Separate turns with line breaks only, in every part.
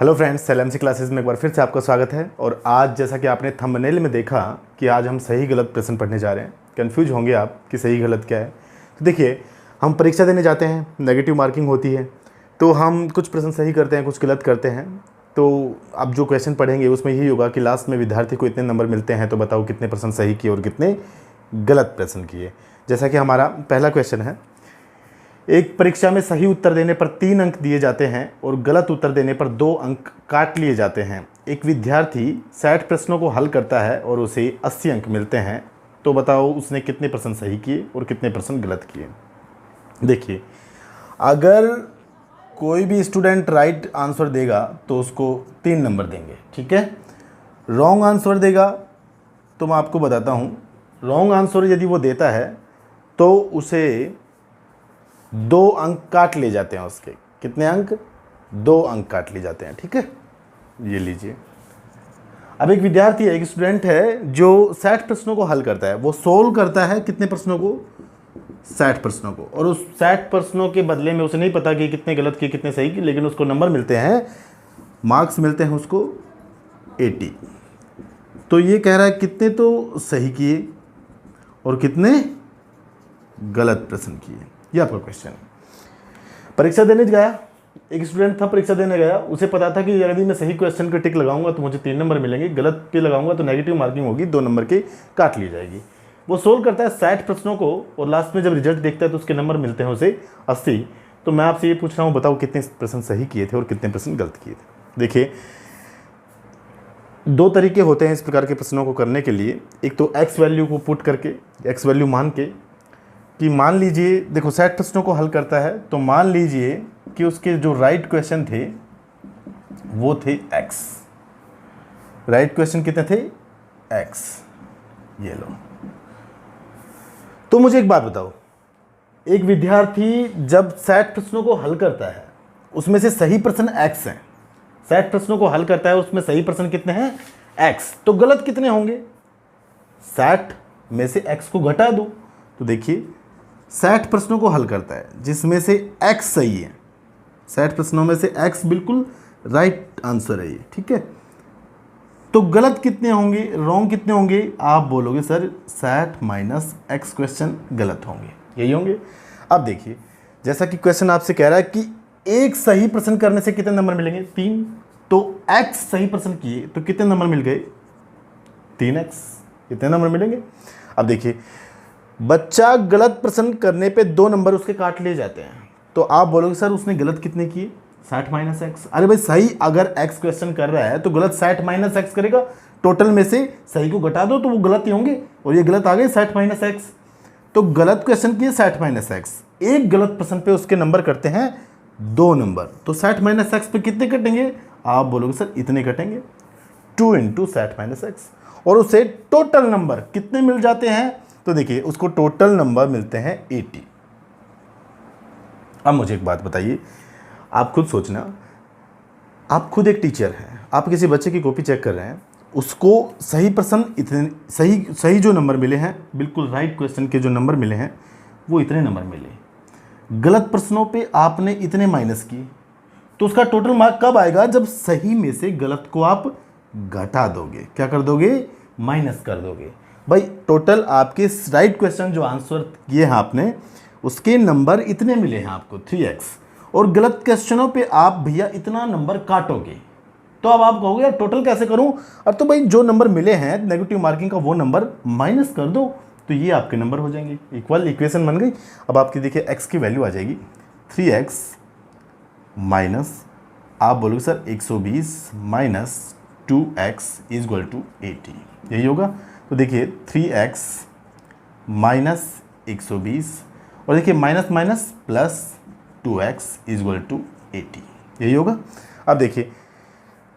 Hello friends, LMC classes में एक बार फिर से आपका स्वागत है। और आज जैसा कि आपने थंबनेल में देखा कि आज हम सही गलत प्रश्न पढ़ने जा रहे हैं। कंफ्यूज होंगे आप कि सही गलत क्या है। तो देखिए, हम परीक्षा देने जाते हैं, नेगेटिव मार्किंग होती है, तो हम कुछ प्रश्न सही करते हैं, कुछ गलत करते हैं। तो अब जो क्वेश्चन पढ़ेंगे उसमें यही होगा कि लास्ट में विद्यार्थी को इतने नंबर मिलते हैं, तो बताओ कितने प्रश्न सही किए और कितने गलत प्रश्न किए। जैसा कि हमारा पहला क्वेश्चन है, एक परीक्षा में सही उत्तर देने पर 3 अंक दिए जाते हैं और गलत उत्तर देने पर 2 अंक काट लिए जाते हैं। एक विद्यार्थी 60 प्रश्नों को हल करता है और उसे 80 अंक मिलते हैं, तो बताओ उसने कितने प्रश्न सही किए और कितने प्रश्न गलत किए। देखिए, अगर कोई भी स्टूडेंट राइट आंसर देगा तो उसको 3 नंबर देंगे, ठीक है। रॉन्ग आंसर देगा तो मैं आपको बताता हूँ, रॉन्ग आंसर यदि वो देता है तो उसे 2 अंक काट लिए जाते हैं। उसके कितने अंक? 2 अंक काट लिए जाते हैं, ठीक है। ये लीजिए, अब एक विद्यार्थी है, एक स्टूडेंट है जो 60 प्रश्नों को हल करता है। वो सोल्व करता है कितने प्रश्नों को? 60 प्रश्नों को। और उस 60 प्रश्नों के बदले में उसे नहीं पता कि कितने गलत किए कितने सही किए, लेकिन उसको नंबर मिलते हैं, मार्क्स मिलते हैं उसको 80। तो ये कह रहा है कितने तो सही किए और कितने गलत प्रश्न किए। ये आपका क्वेश्चन है। परीक्षा देने गया, एक स्टूडेंट था, परीक्षा देने गया, उसे पता था कि यदि मैं सही क्वेश्चन का टिक लगाऊंगा तो मुझे 3 नंबर मिलेंगे, गलत पे लगाऊंगा तो नेगेटिव मार्किंग होगी, 2 नंबर की काट ली जाएगी। वो सोल्व करता है 60 प्रश्नों को और लास्ट में जब रिजल्ट देखता है तो उसके नंबर मिलते हैं उसे 80। तो मैं आपसे ये पूछ रहा हूँ, बताओ कितने प्रश्न सही किए थे और कितने प्रश्न गलत किए थे। देखिए, 2 तरीके होते हैं इस प्रकार के प्रश्नों को करने के लिए। एक तो एक्स वैल्यू को पुट करके, एक्स वैल्यू मान के, कि मान लीजिए, देखो 60 प्रश्नों को हल करता है, तो मान लीजिए कि उसके जो राइट क्वेश्चन थे वो थे x। राइट क्वेश्चन कितने थे? x। ये लो। तो मुझे एक बात बताओ, एक विद्यार्थी जब 60 प्रश्नों को हल करता है, उसमें से सही प्रश्न x हैं। 60 प्रश्नों को हल करता है, उसमें सही प्रश्न कितने हैं? x। तो गलत कितने होंगे? 60 में से x को घटा दो। तो देखिए, 60 प्रश्नों को हल करता है जिसमें से x सही है, 60 प्रश्नों में से x बिल्कुल राइट आंसर है ये, ठीक है। तो गलत कितने होंगे, रॉन्ग कितने होंगे? आप बोलोगे सर 60 माइनस x क्वेश्चन गलत होंगे, यही होंगे। अब देखिए, जैसा कि क्वेश्चन आपसे कह रहा है कि एक सही प्रश्न करने से कितने नंबर मिलेंगे? 3। तो x सही प्रश्न किए तो कितने नंबर मिल गए? 3x। कितने नंबर मिलेंगे? अब देखिए, बच्चा गलत प्रश्न करने पे 2 नंबर उसके काट लिए जाते हैं। तो आप बोलोगे सर उसने गलत कितने किए? 60 माइनस एक्स। अरे भाई, सही अगर x क्वेश्चन कर रहा है तो गलत 60 माइनस एक्स करेगा। टोटल में से सही को घटा दो तो वो गलत ही होंगे, और ये गलत आ गए 60 माइनस एक्स। तो गलत क्वेश्चन किए 60 माइनस एक्स, एक गलत प्रश्न पे उसके नंबर करते हैं 2 नंबर। तो 60 माइनस एक्स पे कितने कटेंगे? आप बोलोगे सर इतने कटेंगे, 2 इंटू 60 माइनस एक्स। और उसे टोटल नंबर कितने मिल जाते हैं? तो देखिए, उसको टोटल नंबर मिलते हैं 80। अब मुझे एक बात बताइए, आप खुद सोचना, आप खुद एक टीचर हैं, आप किसी बच्चे की कॉपी चेक कर रहे हैं, उसको सही प्रश्न इतने सही जो नंबर मिले हैं, बिल्कुल राइट क्वेश्चन के जो नंबर मिले हैं वो इतने नंबर मिले, गलत प्रश्नों पे आपने इतने माइनस किए। तो उसका टोटल मार्क कब आएगा? जब सही में से गलत को आप घटा दोगे। क्या कर दोगे? माइनस कर दोगे। भाई, टोटल आपके राइट क्वेश्चन जो आंसर किए हैं आपने, उसके नंबर इतने मिले हैं आपको 3x, और गलत क्वेश्चनों पे आप भैया इतना नंबर काटोगे। तो अब आप कहोगे यार टोटल कैसे करूं? अब तो भाई जो नंबर मिले हैं नेगेटिव मार्किंग का वो नंबर माइनस कर दो, तो ये आपके नंबर हो जाएंगे। इक्वल इक्वेशन बन गई। अब आपकी देखिए x की वैल्यू आ जाएगी 3x माइनस, आप बोलोगे sir 120 minus 2x is equal to 80, यही होगा। तो देखिए 3x माइनस 120, और देखिए minus minus plus 2x is equal to 80, यही होगा। अब देखिए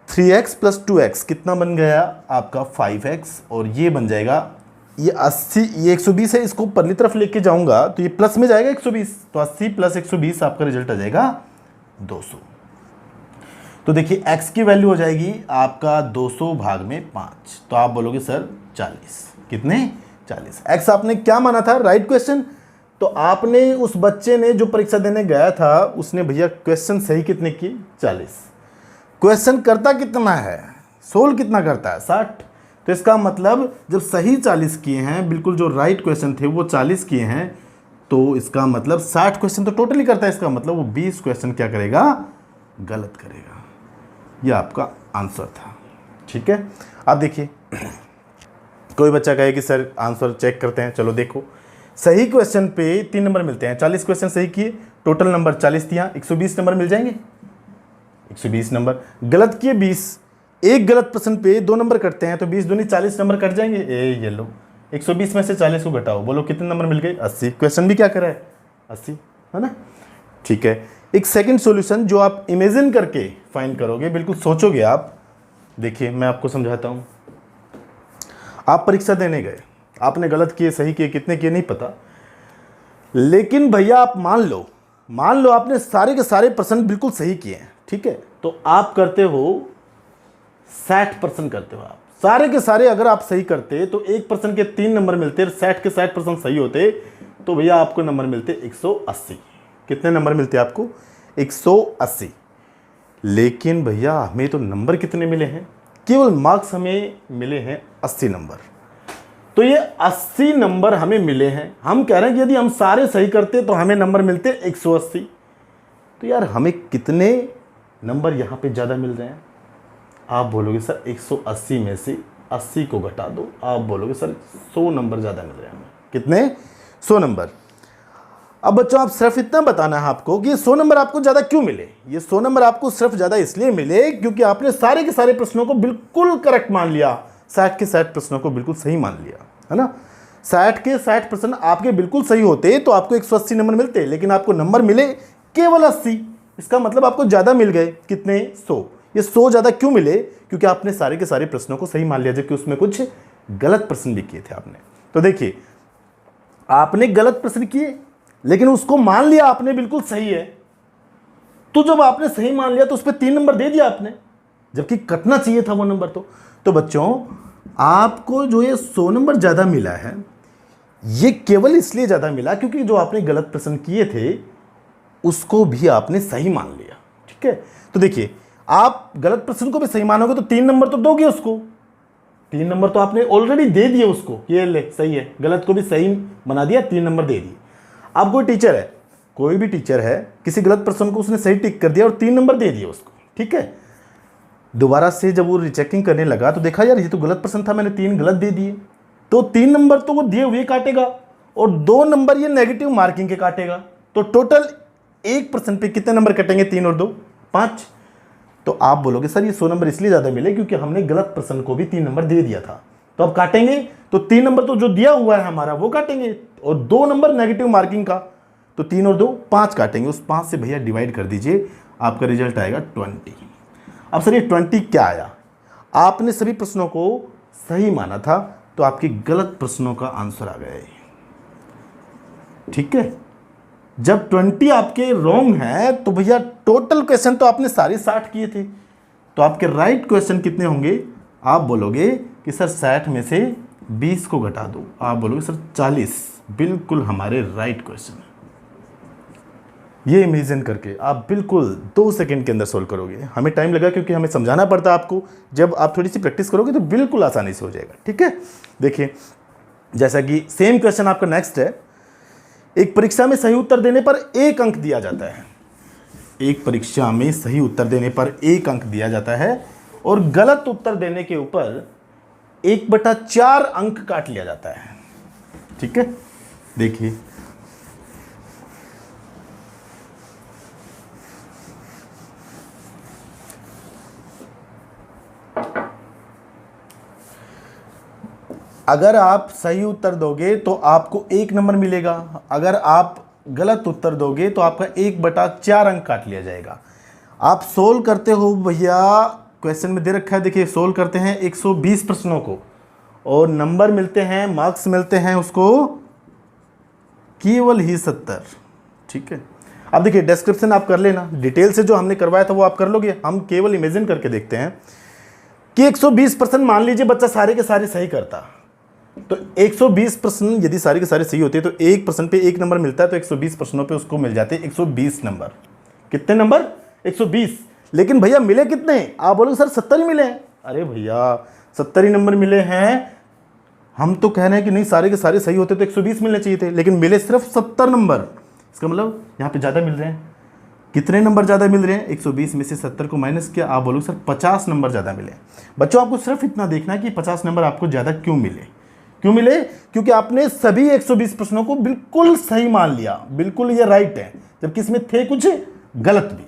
3x प्लस 2x कितना बन गया आपका? 5x। और ये बन जाएगा, ये 80, ये 120 है, इसको परली तरफ लेके जाऊंगा तो ये प्लस में जाएगा 120, तो 80 प्लस 120 आपका रिजल्ट आ जाएगा 200। तो देखिए x की वैल्यू हो जाएगी आपका 200 भाग में 5, तो आप बोलोगे सर 40। कितने? 40। x आपने क्या माना था? Right question. तो आपने उस बच्चे ने जो परीक्षा देने गया था, उसने भैया क्वेश्चन सही कितने किए? 40। क्वेश्चन करता कितना है, सोल्व कितना करता है, 60। तो इसका मतलब जब सही 40 किए हैं, बिल्कुल जो राइट क्वेश्चन थे वो 40 किए हैं, तो इसका मतलब 60 क्वेश्चन तो टोटली करता है। इसका मतलब वो 20 क्वेश्चन क्या करेगा, गलत करेगा। ये आपका आंसर था। ठीक है, अब देखिए कोई बच्चा कहे कि सर आंसर चेक करते हैं, चलो देखो सही क्वेश्चन पे 3 नंबर मिलते हैं। 40 क्वेश्चन सही किए, टोटल नंबर 40 दिया, 120 नंबर मिल जाएंगे। 120 नंबर गलत किए 20, एक गलत प्रश्न पे 2 नंबर कटते हैं, तो 20 दूनी 40 नंबर कट जाएंगे। ये लो 120 में से 40 को घटाओ, बोलो कितने नंबर मिल गए, 80। क्वेश्चन भी क्या करा है, 80, है ना। ठीक है, एक सेकंड सॉल्यूशन जो आप इमेजिन करके फाइंड करोगे, बिल्कुल सोचोगे आप। देखिए मैं आपको समझाता हूँ। आप परीक्षा देने गए, आपने गलत किए सही किए, कितने किए नहीं पता, लेकिन भैया आप मान लो आपने सारे के सारे प्रश्न बिल्कुल सही किए हैं। ठीक है, तो आप करते हो 60% करते हो आप, सारे के सारे अगर आप सही करते तो 1% के 3 नंबर मिलते, 60 के 60% सही होते तो भैया आपको नंबर मिलते 180। कितने नंबर मिलते आपको, 180। लेकिन भैया हमें तो नंबर कितने मिले हैं, केवल मार्क्स हमें मिले हैं 80 नंबर। तो ये 80 नंबर हमें मिले हैं, हम कह रहे हैं कि यदि हम सारे सही करते तो हमें नंबर मिलते 180। तो यार हमें कितने नंबर यहाँ पे ज़्यादा मिल रहे हैं। आप बोलोगे सर 180 में से 80 को घटा दो, आप बोलोगे सर 100 नंबर ज़्यादा मिल रहे हैं हमें। कितने, 100 नंबर। अब बच्चों आप सिर्फ इतना बताना है आपको कि ये 100 नंबर आपको ज़्यादा क्यों मिले। ये 100 नंबर आपको सिर्फ ज़्यादा इसलिए मिले क्योंकि आपने सारे के सारे प्रश्नों को बिल्कुल करेक्ट मान लिया, 60 के 60 प्रश्नों को बिल्कुल सही मान लिया, है ना। 60 के 60 प्रश्न आपके बिल्कुल सही होते तो आपको 180 नंबर मिलते, लेकिन आपको नंबर मिले केवल 80। इसका मतलब आपको ज़्यादा मिल गए, कितने, 100। ये 100 ज़्यादा क्यों मिले, क्योंकि आपने सारे के सारे प्रश्नों को सही मान लिया, जबकि उसमें कुछ गलत प्रश्न भी किए थे आपने। तो देखिए आपने गलत प्रश्न किए लेकिन उसको मान लिया आपने बिल्कुल सही है, तो जब आपने सही मान लिया तो उस पर 3 नंबर दे दिया आपने, जबकि कटना चाहिए था वो नंबर। तो बच्चों आपको जो ये 100 नंबर ज़्यादा मिला है, ये केवल इसलिए ज़्यादा मिला क्योंकि जो आपने गलत प्रश्न किए थे उसको भी आपने सही मान लिया। ठीक है, तो देखिए आप गलत प्रश्न को भी सही मानोगे तो 3 नंबर तो दोगे उसको, 3 नंबर तो आपने ऑलरेडी दे दिए उसको, ये ले सही है, गलत को भी सही बना दिया, 3 नंबर दे दिए। अब कोई टीचर है, कोई भी टीचर है, किसी गलत प्रश्न को उसने सही टिक कर दिया और 3 नंबर दे दिए उसको। ठीक है, दोबारा से जब वो रिचेकिंग करने लगा तो देखा यार ये तो गलत प्रश्न था, मैंने 3 गलत दे दिए, तो 3 नंबर तो वो दिए हुए काटेगा और 2 नंबर ये नेगेटिव मार्किंग के काटेगा। तो टोटल 1% पे कितने नंबर कटेंगे, 3 और 2 5। तो आप बोलोगे सर ये 100 नंबर इसलिए ज़्यादा मिले क्योंकि हमने गलत प्रश्न को भी 3 नंबर दे दिया था। तो अब काटेंगे तो 3 नंबर तो जो दिया हुआ है हमारा वो काटेंगे और 2 नंबर नेगेटिव मार्किंग का, तो 3 और 2 5 काटेंगे। उस 5 से भैया डिवाइड कर दीजिए, आपका रिजल्ट आएगा 20। अब सर ये 20 क्या आया, आपने सभी प्रश्नों को सही माना था तो आपके गलत प्रश्नों का आंसर आ गया। ठीक है, जब 20 आपके रॉन्ग है तो भैया टोटल क्वेश्चन तो आपने सारे 60 किए थे, तो आपके राइट क्वेश्चन कितने होंगे। आप बोलोगे कि सर 60 में से 20 को घटा दो, आप बोलोगे सर 40। बिल्कुल हमारे राइट क्वेश्चन है। ये इमेजिन करके आप बिल्कुल 2 सेकंड के अंदर सोल्व करोगे। हमें टाइम लगा क्योंकि हमें समझाना पड़ता है आपको, जब आप थोड़ी सी प्रैक्टिस करोगे तो बिल्कुल आसानी से हो जाएगा। ठीक है, देखिए जैसा कि सेम क्वेश्चन आपका नेक्स्ट है। एक परीक्षा में सही उत्तर देने पर 1 अंक दिया जाता है, एक परीक्षा में सही उत्तर देने पर 1 अंक दिया जाता है और गलत उत्तर देने के ऊपर 1/4 अंक काट लिया जाता है। ठीक है, देखिए अगर आप सही उत्तर दोगे तो आपको 1 नंबर मिलेगा, अगर आप गलत उत्तर दोगे तो आपका 1/4 अंक काट लिया जाएगा। आप सोल्व करते हो भैया, क्वेश्चन में दे रखा है, देखिए सोल्व करते हैं 120 प्रश्नों को और नंबर मिलते हैं, मार्क्स मिलते हैं उसको केवल ही 70। ठीक है, अब देखिए डिस्क्रिप्शन आप कर लेना, डिटेल से जो हमने करवाया था वो आप कर लोगे। हम केवल इमेजिन करके देखते हैं कि 120% मान लीजिए बच्चा सारे के सारे सही करता, तो 120 प्रश्न यदि सारे के सारे सही होते तो 1 प्रश्न पे 1 नंबर मिलता है, तो 120 प्रश्नों पे उसको मिल जाते 120 नंबर। कितने नंबर, 120। लेकिन भैया मिले कितने, आप बोलोगे सर 70 ही मिले हैं। अरे भैया 70 ही नंबर मिले हैं, हम तो कह रहे हैं कि नहीं सारे के सारे सही होते तो 120 मिलने चाहिए थे, लेकिन मिले सिर्फ 70 नंबर। इसका मतलब यहाँ पे ज़्यादा मिल रहे हैं। कितने नंबर ज़्यादा मिल रहे हैं, 120 में से 70 को माइनस किया, आप बोलोगे सर 50 नंबर ज़्यादा मिले। बच्चों आपको सिर्फ इतना देखना है कि 50 नंबर आपको ज़्यादा क्यों मिले। क्यों मिले, क्योंकि आपने सभी 120 प्रश्नों को बिल्कुल सही मान लिया, बिल्कुल ये राइट है, जबकि इसमें थे कुछ गलत भी।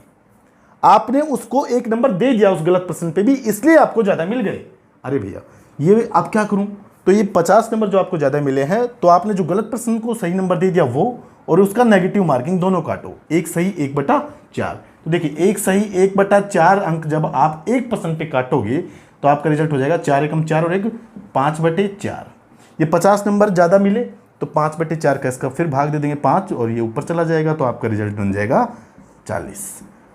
आपने उसको 1 नंबर दे दिया उस गलत प्रश्न पे भी, इसलिए आपको ज़्यादा मिल गए। अरे भैया ये आप क्या करूं, तो ये 50 नंबर जो आपको ज़्यादा मिले हैं, तो आपने जो गलत प्रश्न को सही नंबर दे दिया वो, और उसका नेगेटिव मार्किंग दोनों काटो, 1 सही 1/4। तो देखिए 1 सही 1/4 अंक जब आप 1% पे काटोगे तो आपका रिजल्ट हो जाएगा 4 एकम 4 और 1 5/4। ये 50 नंबर ज़्यादा मिले तो 5/4 का इसका फिर भाग दे देंगे 5, और ये ऊपर चला जाएगा, तो आपका रिजल्ट बन जाएगा 40।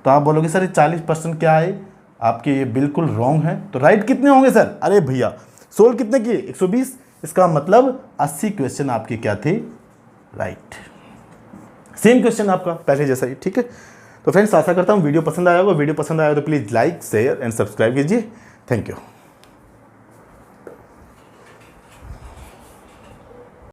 तो आप बोलोगे सर 40% क्या है, आपके ये बिल्कुल रॉन्ग है। तो राइट कितने होंगे सर, अरे भैया सोल्व कितने किए, 120, इसका मतलब 80 क्वेश्चन आपके क्या थे, राइट। सेम क्वेश्चन आपका पहले जैसा ही, ठीक है। तो फ्रेंड्स आशा करता हूँ वीडियो पसंद आया होगा। वीडियो पसंद आया तो please like share and subscribe कीजिए। Thank you.